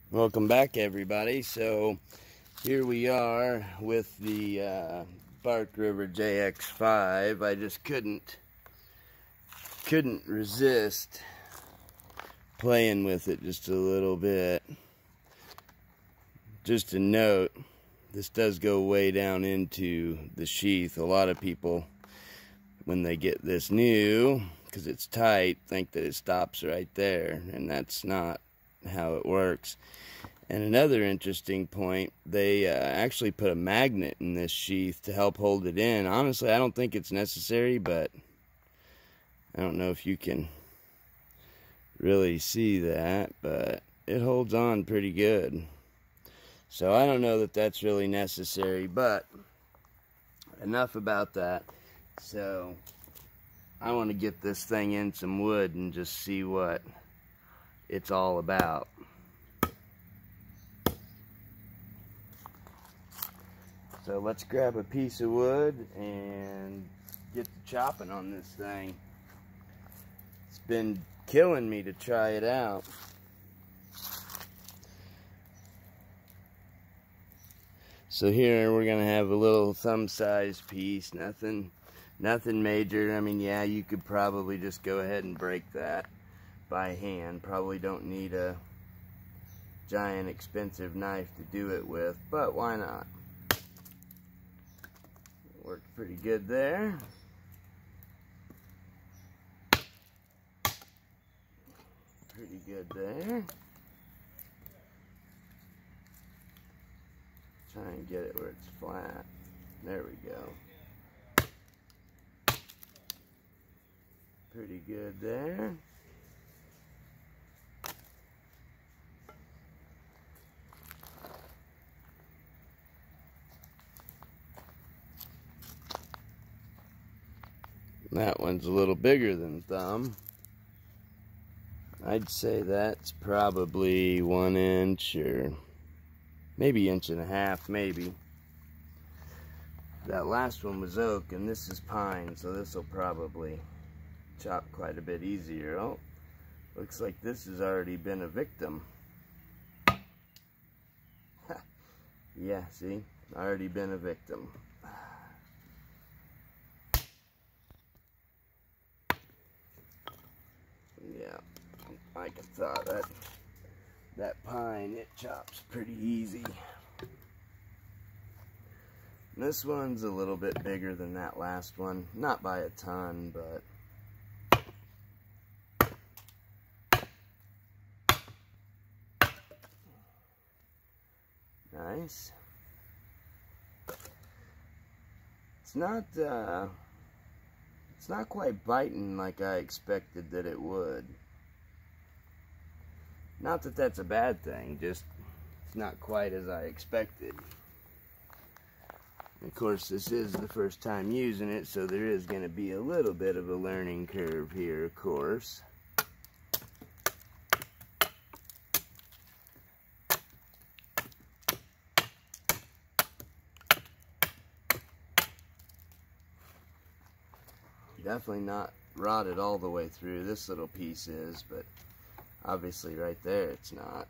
Welcome back, everybody. So here we are with the Bark River JX5. I just couldn't resist playing with it just a little bit. Just a note, this does go way down into the sheath. A lot of people, when they get this new, because it's tight, think that it stops right there, and that's not how it works. And another interesting point, they actually put a magnet in this sheath to help hold it in. Honestly, I don't think it's necessary, but I don't know if you can really see that, but it holds on pretty good. So I don't know that that's really necessary, but enough about that. So I want to get this thing in some wood and just see what it's all about. So let's grab a piece of wood and get to chopping on this thing. It's been killing me to try it out. So here we're gonna have a little thumb-sized piece, nothing major. I mean, yeah, you could probably just go ahead and break that by hand. Probably don't need a giant expensive knife to do it with, but why not? Worked pretty good there. Pretty good there. Try and get it where it's flat. There we go. Pretty good there. That one's a little bigger than thumb. I'd say that's probably 1 inch or maybe 1.5 inches, maybe. That last one was oak and this is pine, so this will probably chop quite a bit easier. Oh, looks like this has already been a victim. Yeah, see? Already been a victim. Yeah, like I thought, that pine, it chops pretty easy. This one's a little bit bigger than that last one, not by a ton, but nice. It's not quite biting like I expected that it would. Not that that's a bad thing, just it's not quite as I expected. Of course, this is the first time using it, so there is going to be a little bit of a learning curve here, of course. Definitely not rotted all the way through. This little piece is, but obviously right there it's not.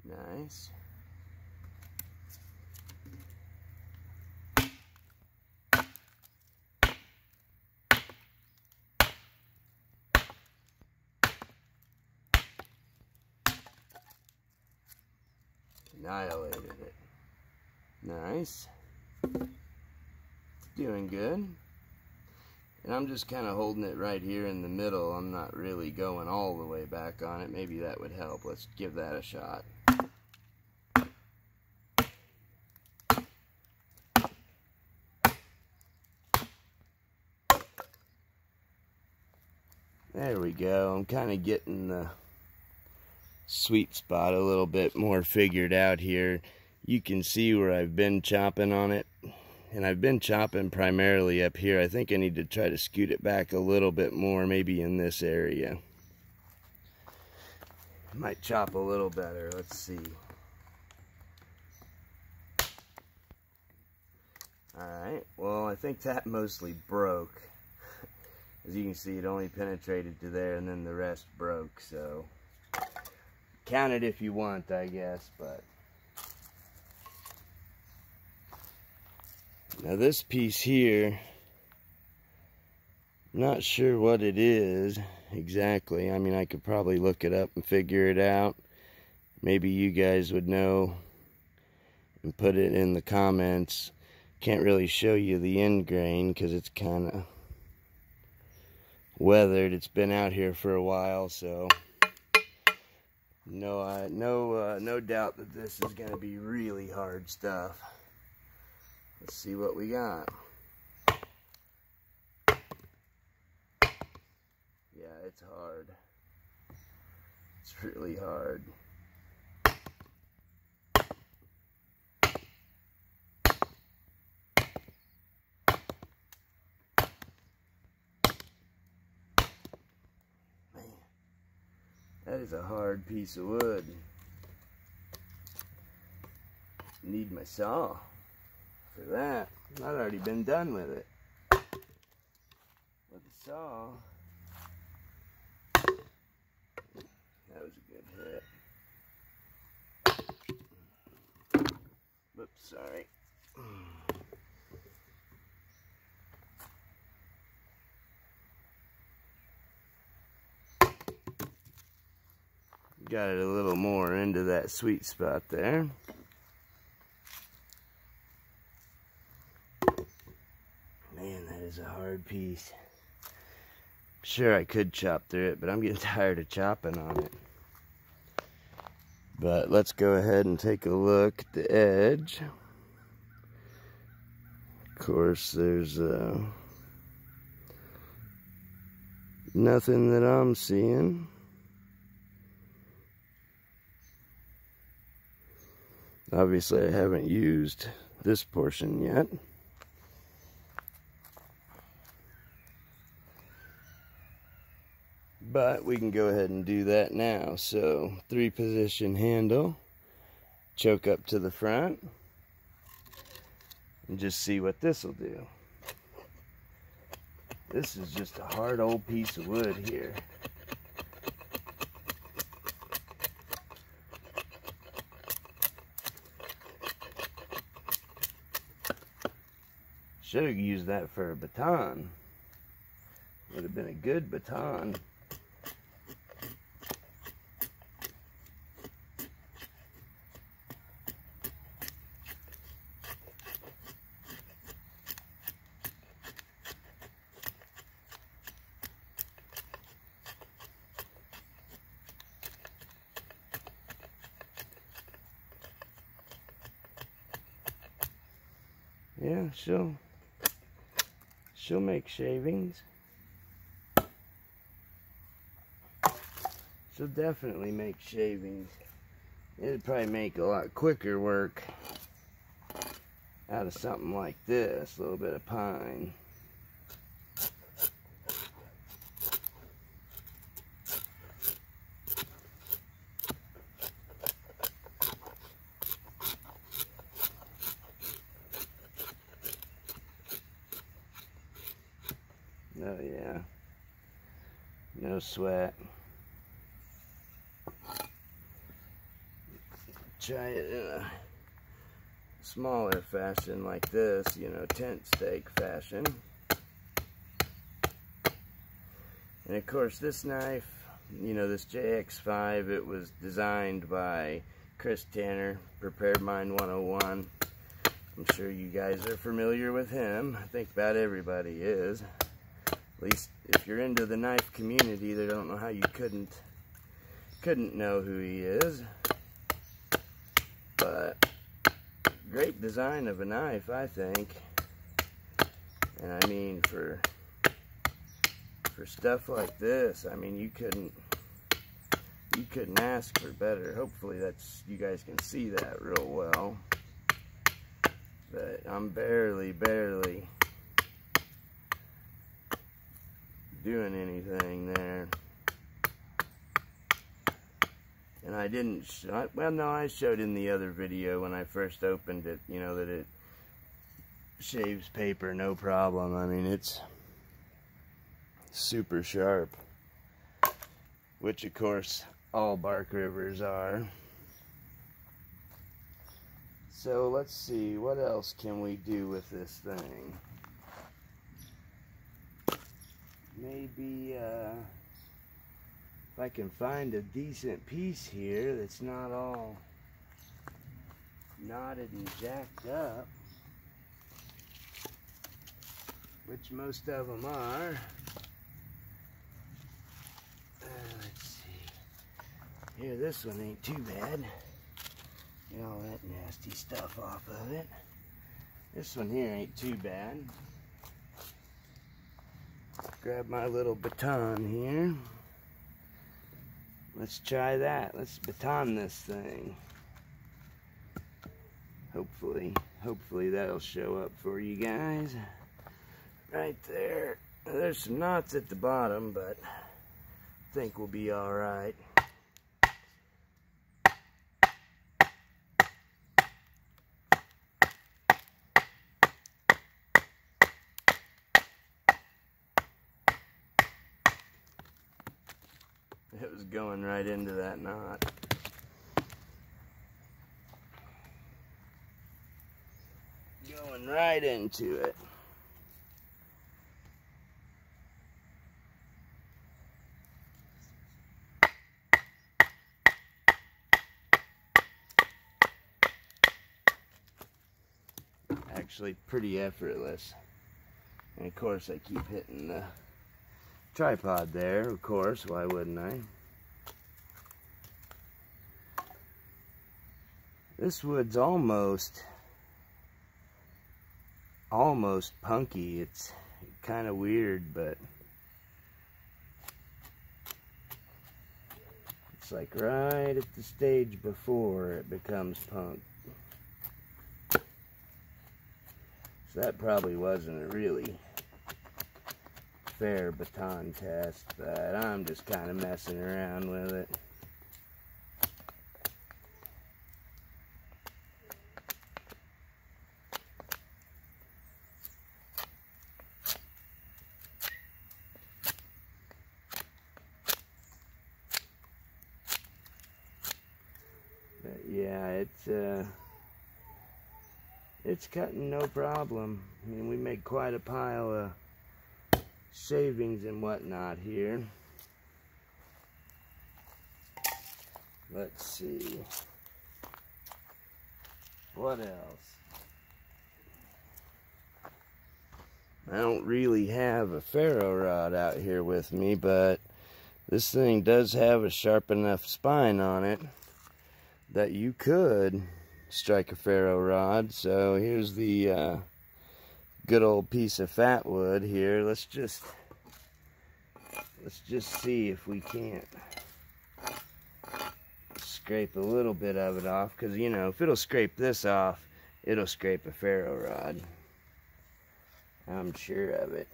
Nice. Annihilated it. Nice. Doing good. And I'm just kind of holding it right here in the middle. I'm not really going all the way back on it. Maybe that would help. Let's give that a shot. There we go. I'm kind of getting the sweet spot a little bit more figured out here. You can see where I've been chopping on it, and I've been chopping primarily up here. I think I need to try to scoot it back a little bit more, maybe in this area. Might chop a little better. Let's see. Alright, well, I think that mostly broke. As you can see, it only penetrated to there, and then the rest broke, so count it if you want, I guess. But now this piece here, not sure what it is exactly. I mean, I could probably look it up and figure it out. Maybe you guys would know and put it in the comments. Can't really show you the end grain because it's kind of weathered. It's been out here for a while, so no doubt that this is going to be really hard stuff. Let's see what we got. Yeah, it's hard. It's really hard. That is a hard piece of wood. Need my saw for that. I've already been done with it. With the saw, that was a good hit. Whoops, sorry. Got it a little more into that sweet spot there. Man, that is a hard piece. Sure, I could chop through it, but I'm getting tired of chopping on it. But let's go ahead and take a look at the edge. Of course, there's nothing that I'm seeing. Obviously, I haven't used this portion yet. But we can go ahead and do that now. So, 3-position handle, choke up to the front, and just see what this will do. This is just a hard old piece of wood here. Should have used that for a baton. Would have been a good baton. Yeah, she'll make shavings. She'll definitely make shavings. It'd probably make a lot quicker work out of something like this. A little bit of pine. Oh yeah, no sweat. Try it in a smaller fashion like this, you know, tent stake fashion. And of course this knife, you know, this JX5, it was designed by Chris Tanner, Preparedmind101. I'm sure you guys are familiar with him. I think about everybody is. At least if you're into the knife community, they don't know how you couldn't know who he is. But great design of a knife, I think. And I mean, for stuff like this, I mean, you couldn't ask for better. Hopefully you guys can see that real well. But I'm barely doing anything there. And I didn't, well no, I showed in the other video when I first opened it, you know, that it shaves paper no problem. I mean, it's super sharp, which of course all Bark Rivers are. So let's see, what else can we do with this thing? Maybe if I can find a decent piece here that's not all knotted and jacked up, which most of them are. Let's see. Here, this one ain't too bad. Get all that nasty stuff off of it. This one here ain't too bad. Grab my little baton here. Let's try that. Let's baton this thing. Hopefully that'll show up for you guys. Right there. There's some knots at the bottom, but I think we'll be all right. It was going right into that knot. Going right into it. Actually pretty effortless. And of course I keep hitting the tripod there, of course, why wouldn't I? This wood's almost punky. It's kind of weird, but it's like right at the stage before it becomes punk. So that probably wasn't a really fair baton test, but I'm just kind of messing around with it. But yeah, it's cutting no problem. I mean, we made quite a pile of shavings and whatnot here. Let's see. What else? I don't really have a ferro rod out here with me, but this thing does have a sharp enough spine on it that you could strike a ferro rod. So here's the good old piece of fat wood here. Let's just see if we can't scrape a little bit of it off, because you know, if it'll scrape this off, it'll scrape a ferro rod. I'm sure of it.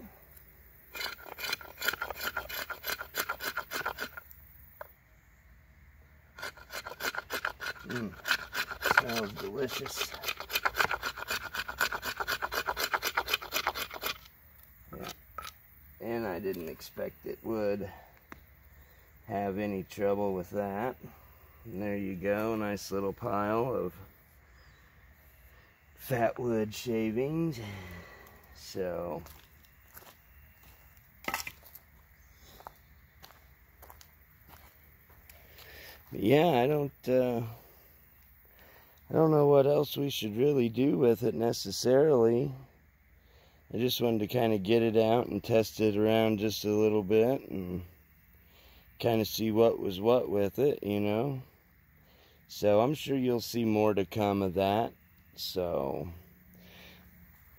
Smells delicious. Yeah. And I didn't expect it would have any trouble with that. And there you go, nice little pile of fat wood shavings. So yeah, I don't know what else we should really do with it necessarily. I just wanted to kind of get it out and test it around just a little bit and kind of see what was what with it, you know. So I'm sure you'll see more to come of that. So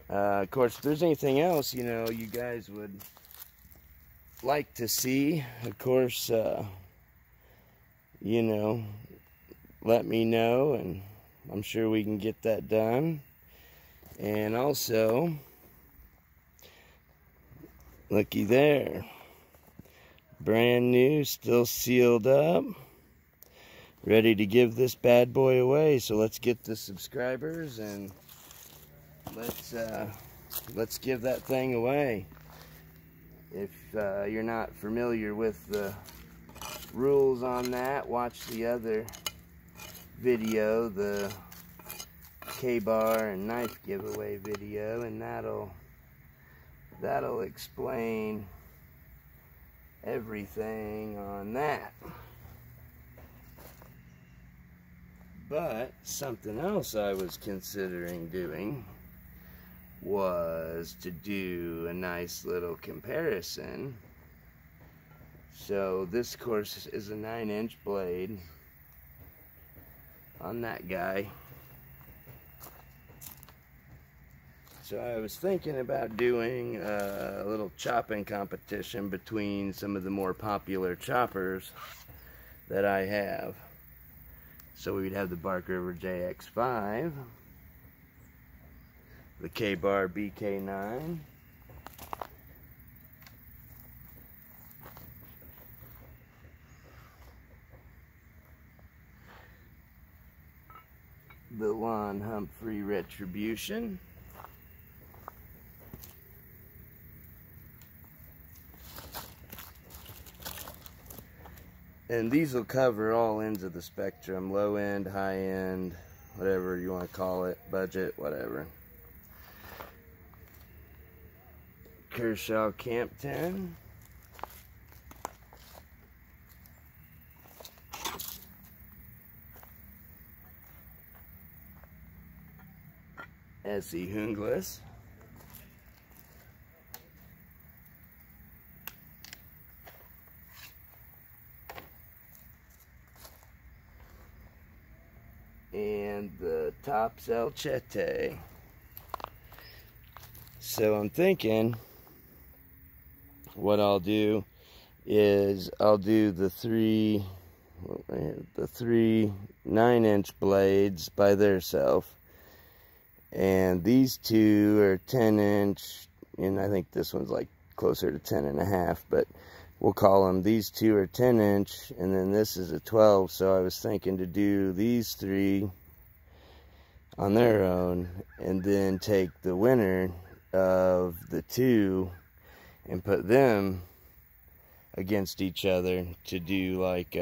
of course, if there's anything else, you know, you guys would like to see, of course, you know, let me know, and I'm sure we can get that done. And also, looky there, brand new, still sealed up, ready to give this bad boy away. So let's get the subscribers and let's give that thing away. If you're not familiar with the rules on that, watch the other video, the K-bar and knife giveaway video, and that'll explain everything on that. But something else I was considering doing was to do a nice little comparison. So this, of course, is a 9-inch blade on that guy. So I was thinking about doing a little chopping competition between some of the more popular choppers that I have. So we'd have the Bark River JX5, the K-bar BK9, the Lon Humphrey Retribution, and these will cover all ends of the spectrum, low end, high end, whatever you want to call it, budget, whatever. Kershaw Camp 10. Essie Hungles. And the Tops El Chete. So I'm thinking what I'll do is I'll do the three 9-inch blades by theirself, and these two are 10-inch, and I think this one's like closer to 10.5, but we'll call them, these two are 10-inch, and then this is a 12. So I was thinking to do these three on their own, and then take the winner of the two and put them against each other to do like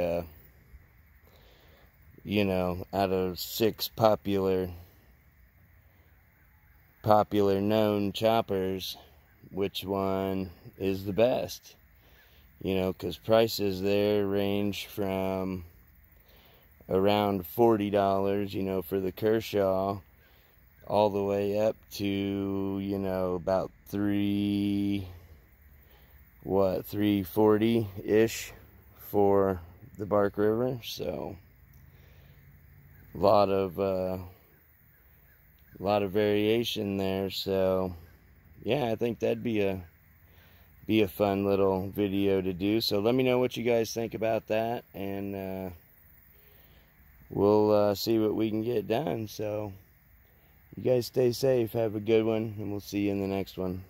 you know, out of 6 popular known choppers, which one is the best, you know, because prices there range from around $40, you know, for the Kershaw, all the way up to, you know, about $340-ish for the Bark River. So a lot of variation there. So yeah, I think that'd be a fun little video to do. So let me know what you guys think about that, and we'll see what we can get done. So you guys stay safe, have a good one, and we'll see you in the next one.